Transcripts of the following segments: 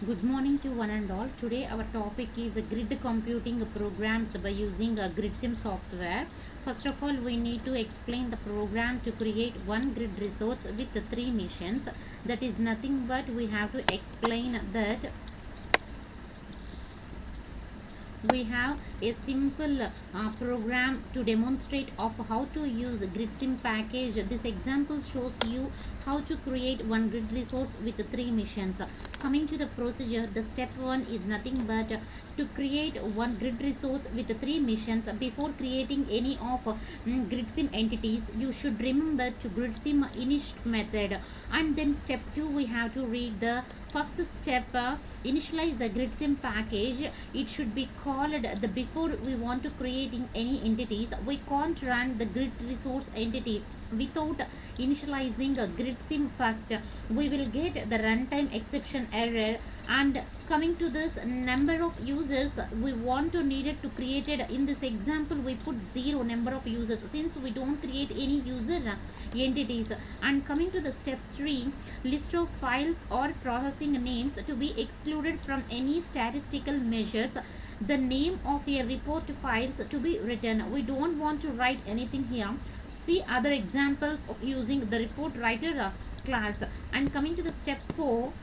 Good morning to one and all. Today our topic is grid computing programs by using GridSim software. First of all, we need to explain the program to create one grid resource with three missions. That is nothing but we have to explain that we have a simple program to demonstrate of how to use gridsim package. This example shows you how to create one grid resource with three missions. Coming to the procedure, the step one is nothing but to create one grid resource with three missions. Before creating any of gridsim entities, you should remember to gridsim init method. And then step two, we have to read the first step, initialize the gridsim package. It should be called the before we want to creating any entities. We can't run the grid resource entity without initializing a gridsim first. We will get the runtime exception error. And coming to this number of users, we want to needed to create it. In this example we put zero number of users since we don't create any user entities. And coming to the step 3, list of files or processing names to be excluded from any statistical measures. The name of your report files to be written. We don't want to write anything here. See other examples of using the report writer class. And coming to the step 4,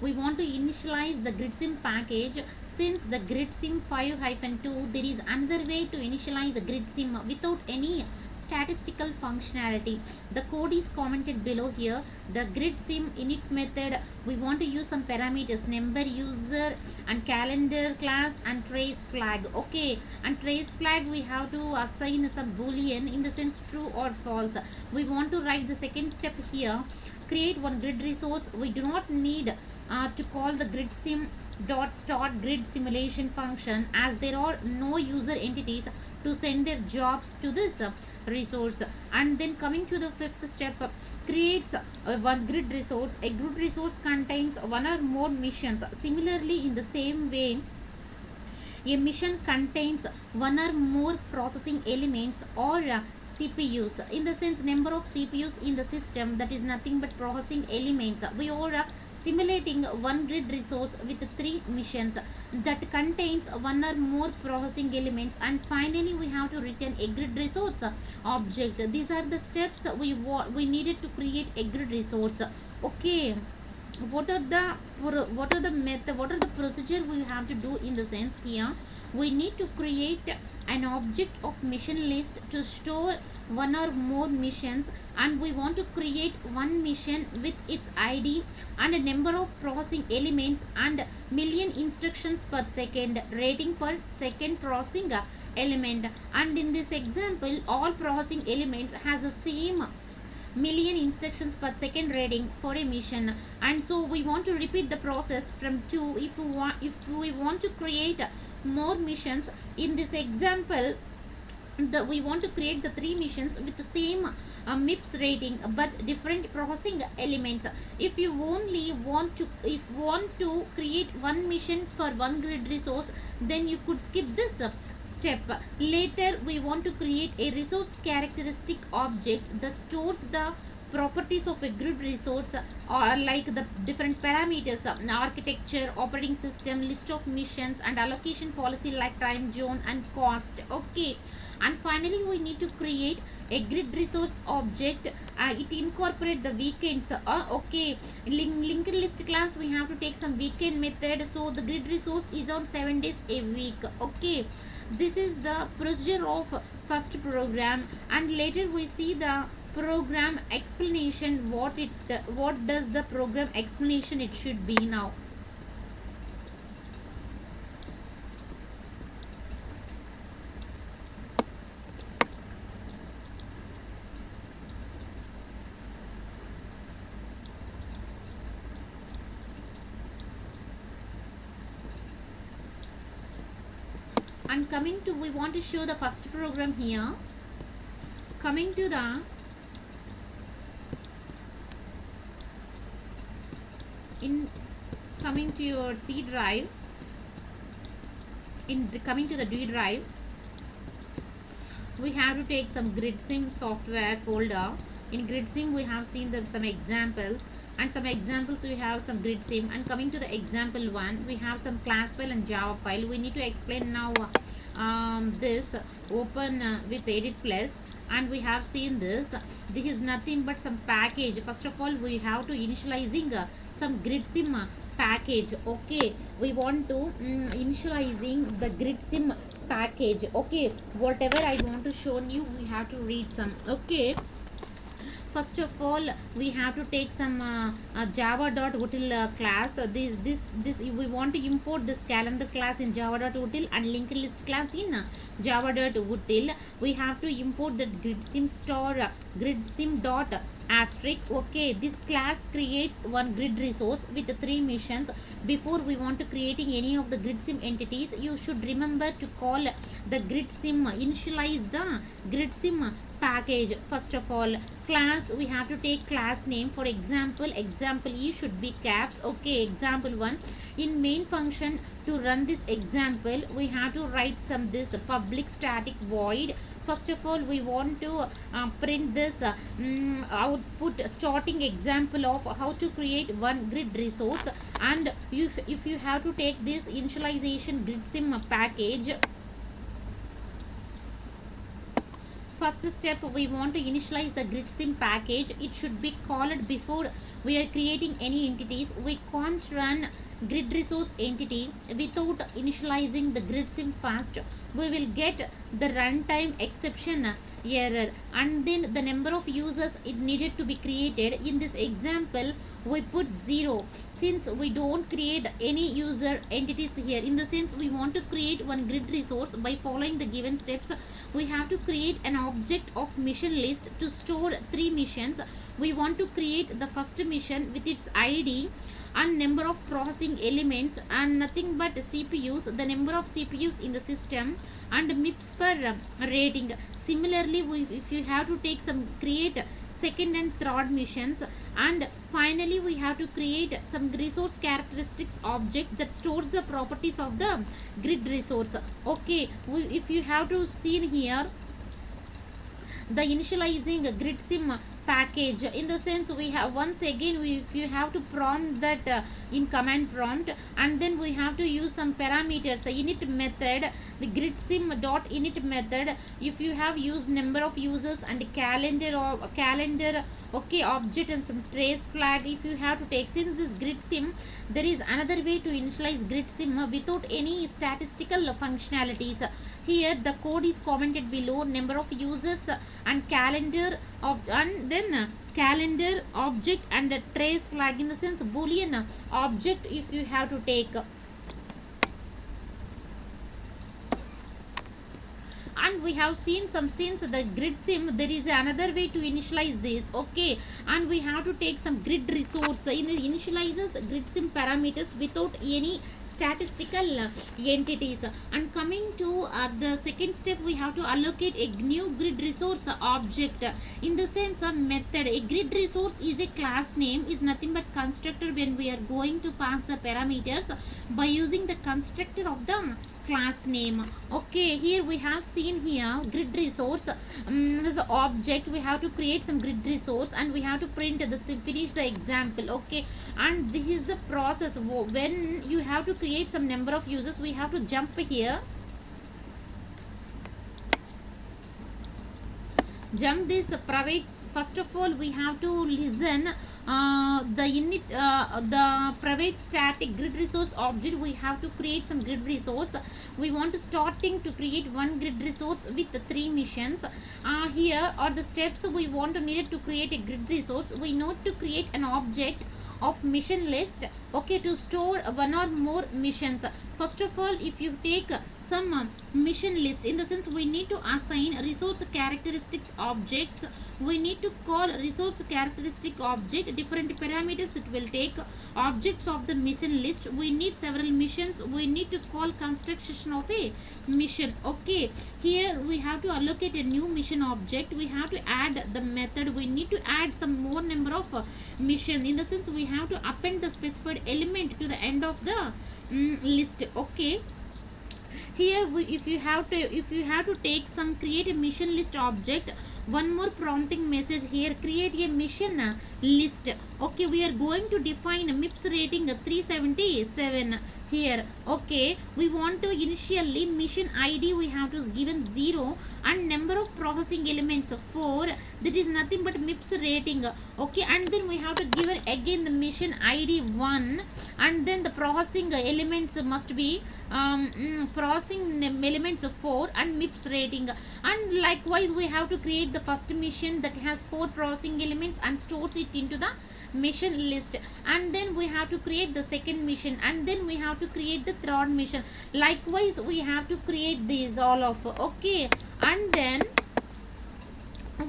we want to initialize the gridsim package. Since the gridsim 5-2, there is another way to initialize a gridsim without any statistical functionality. The code is commented below here. The gridsim init method, we want to use some parameters, number, user and calendar class and trace flag. Okay, and trace flag we have to assign some boolean in the sense true or false. We want to write the second step here, create one grid resource. We do not need to call the gridsim dot start grid simulation function, as there are no user entities to send their jobs to this resource. And then coming to the fifth step, creates one grid resource. A grid resource contains one or more missions. Similarly, in the same way, a mission contains one or more processing elements or CPUs. In the sense, number of CPUs in the system, that is nothing but processing elements. We are simulating one grid resource with three missions that contains one or more processing elements. And finally, we have to return a grid resource object. These are the steps we needed to create a grid resource. Okay, what are the procedure we have to do? In the sense here, we need to create an object of mission list to store one or more missions. And we want to create one mission with its id and a number of processing elements and million instructions per second, rating per second processing element. And in this example, all processing elements has the same million instructions per second rating for a mission. And so we want to repeat the process from 2 if we want to create more missions. In this example, we want to create the three missions with the same MIPS rating but different processing elements. If you only want to create one mission for one grid resource, then you could skip this step. Later, we want to create a resource characteristic object that stores the properties of a grid resource, or like the different parameters, architecture, operating system, list of missions and allocation policy like time zone and cost. Okay, and finally we need to create a grid resource object. It incorporate the weekends. Okay, linked list class, we have to take some weekend method, so the grid resource is on 7 days a week. Okay, this is the procedure of first program. And later we see the program explanation. What does the program explanation it should be now. And coming to, we want to show the first program here. Coming to the in coming to your C drive, coming to the D drive, we have to take some gridsim software folder. In grid sim we have seen some examples, and some examples we have some grid sim. And coming to the example one, we have some class file and Java file. We need to explain now this open with edit plus. And we have seen this is nothing but some package. First of all we have to initializing some grid sim package. Okay, we want to initializing the grid sim package. Okay, whatever I want to show you, we have to read some. Okay, first of all we have to take some java.util class. This we want to import this calendar class in java.util and linked list class in java.util. We have to import the grid sim store grid sim dot asterisk. Okay, this class creates one grid resource with three missions. Before we want to creating any of the grid sim entities, you should remember to call the grid sim, initialize the grid sim package. First of all, class, we have to take class name. For example, example e should be caps. Okay, example 1. In main function, to run this example we have to write some this public static void. First of all we want to print this output starting example of how to create one grid resource. And if you have to take this initialization grid sim package, first step we want to initialize the grid sim package. It should be called before we are creating any entities. We can't run grid resource entity without initializing the grid sim first. We will get the runtime exception error, and then the number of users it needed to be created. In this example we put 0 since we don't create any user entities here. In the sense we want to create one grid resource. By following the given steps, we have to create an object of mission list to store three missions. We want to create the first mission with its id and number of processing elements and nothing but CPUs, the number of CPUs in the system, and MIPS per rating. Similarly, if you have to take some create second and third missions. And finally we have to create some resource characteristics object that stores the properties of the grid resource. Okay, if you have to see here the initializing grid sim package, in the sense we have once again if you have to prompt that in command prompt, and then we have to use some parameters, init method, the grid sim dot init method. If you have used number of users and calendar or calendar, okay, object and some trace flag, if you have to take, since this grid sim there is another way to initialize grid sim without any statistical functionalities. Here the code is commented below, number of users and calendar and then calendar object and a trace flag, in the sense boolean object if you have to take. And we have seen some, since the grid sim there is another way to initialize this. Okay, and we have to take some grid resource in the initializes grid sim parameters without any statistical entities. And coming to the second step, we have to allocate a new grid resource object. In the sense of method, a grid resource is a class name, is nothing but constructor when we are going to pass the parameters by using the constructor of the class name. Okay, here we have seen here grid resource, this is the object. We have to create some grid resource and we have to print the finish the example. Okay, and this is the process. When you have to create some number of users, we have to jump here, jump this privates. First of all we have to listen the init the private static grid resource object. We have to create some grid resource. We want to starting to create one grid resource with the three missions. Here are the steps we want to needed to create a grid resource. We need to create an object of mission list, okay, to store one or more missions. First of all, if you take some mission list, in the sense we need to assign resource characteristics objects. We need to call resource characteristic object, different parameters it will take, objects of the mission list. We need several missions, we need to call construction of a mission. Okay, here we have to allocate a new mission object. We have to add the method. We need to add some more number of mission, in the sense we have to append the specified element to the end of the list. Okay, Here if you have to take some, create a mission list object. One more prompting message here, create a mission list. Okay, we are going to define a MIPS rating 377 here. Okay, we want to initially mission ID we have to given 0 and number of processing elements 4, that is nothing but MIPS rating. Okay, and then we have to given again the mission ID 1, and then the processing elements must be processing elements 4 and MIPS rating. And likewise we have to create the first mission that has 4 processing elements and stores it into the mission list, and then we have to create the second mission, and then we have to create the third mission. Likewise we have to create these all of. Okay, and then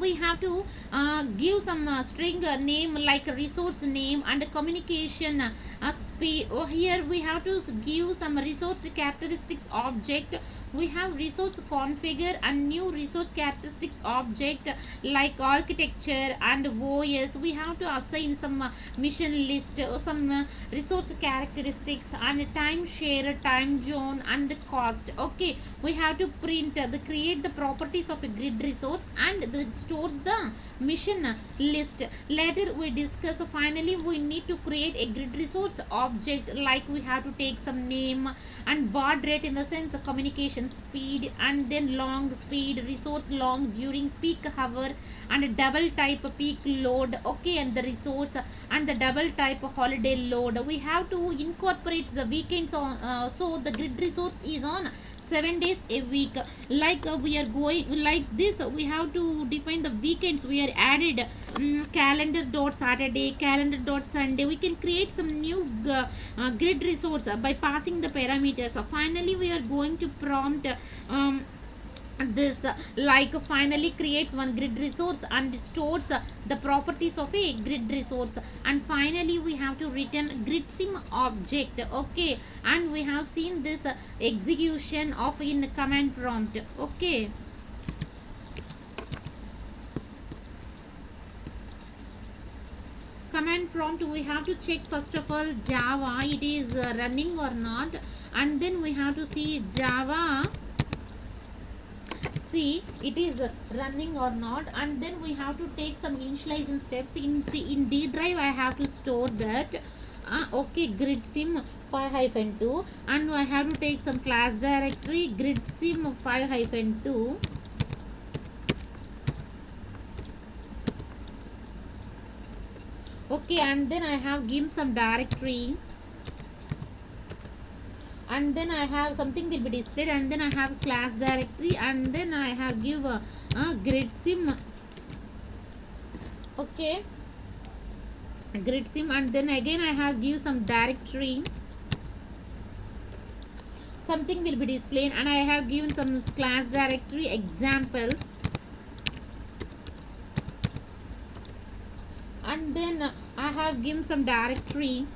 we have to give some string name like a resource name and a communication speed. Here we have to give some resource characteristics object. We have resource configure and new resource characteristics object like architecture and OS. We have to assign some mission list or some resource characteristics and time share, time zone and cost. Okay, we have to print the create the properties of a grid resource and the stores the mission list. Later we discuss. Finally we need to create a grid resource object, like we have to take some name and baud rate in the sense of communication speed, and then long speed resource long during peak hour, and a double type peak load. Okay, and the resource and the double type holiday load. We have to incorporate the weekends on so the grid resource is on 7 days a week. Like we are going like this, we have to define the weekends. We are added calendar dot Saturday, calendar dot Sunday. We can create some new grid resource by passing the parameters. Finally we are going to prompt this like finally creates one grid resource and stores the properties of a grid resource. And finally we have to return grid sim object. Okay, and we have seen this execution of in command prompt. Okay, command prompt we have to check first of all Java it is running or not, and then we have to see Java, see it is running or not, and then we have to take some initializing steps. In D drive I have to store that okay, grid sim 5-2, and I have to take some class directory grid sim 5-2. Okay, and then I have given some directory, and then I have something will be displayed, and then I have class directory, and then I have give a grid sim. Okay, grid sim, and then again I have give some directory, something will be displayed, and I have given some class directory examples, and then I have given some directory,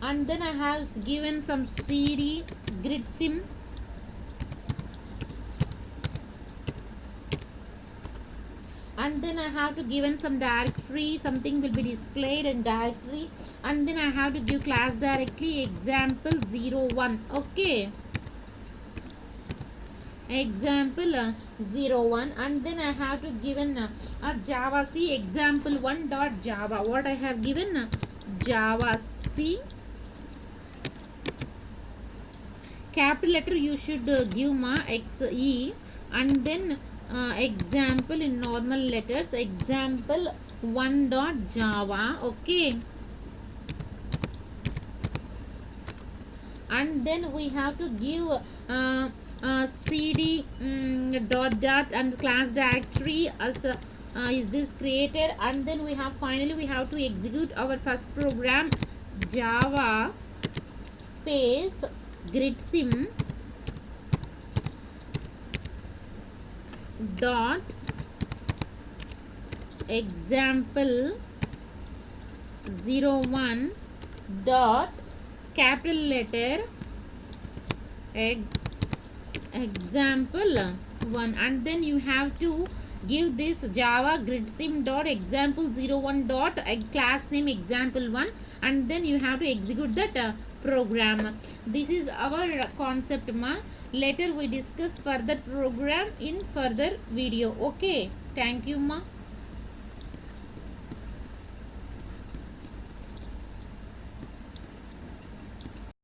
and then I have given some cd grid sim, and then I have to given some directory, something will be displayed in directory, and then I have to give class directly example 01. Okay, example 01, and then I have to given a Java C example 1 dot Java. What I have given Java C, capital letter you should give ma XE, and then example in normal letters example 1 dot Java. Okay, and then we have to give cd dot and class directory as is this created, and then we have finally we have to execute our first program Java space grid sim dot example 01 dot capital letter example 1, and then you have to give this Java grid sim dot example 01 dot class name example 1, and then you have to execute that program. This is our concept, ma. Later we discuss further program in further video. Okay, thank you, ma.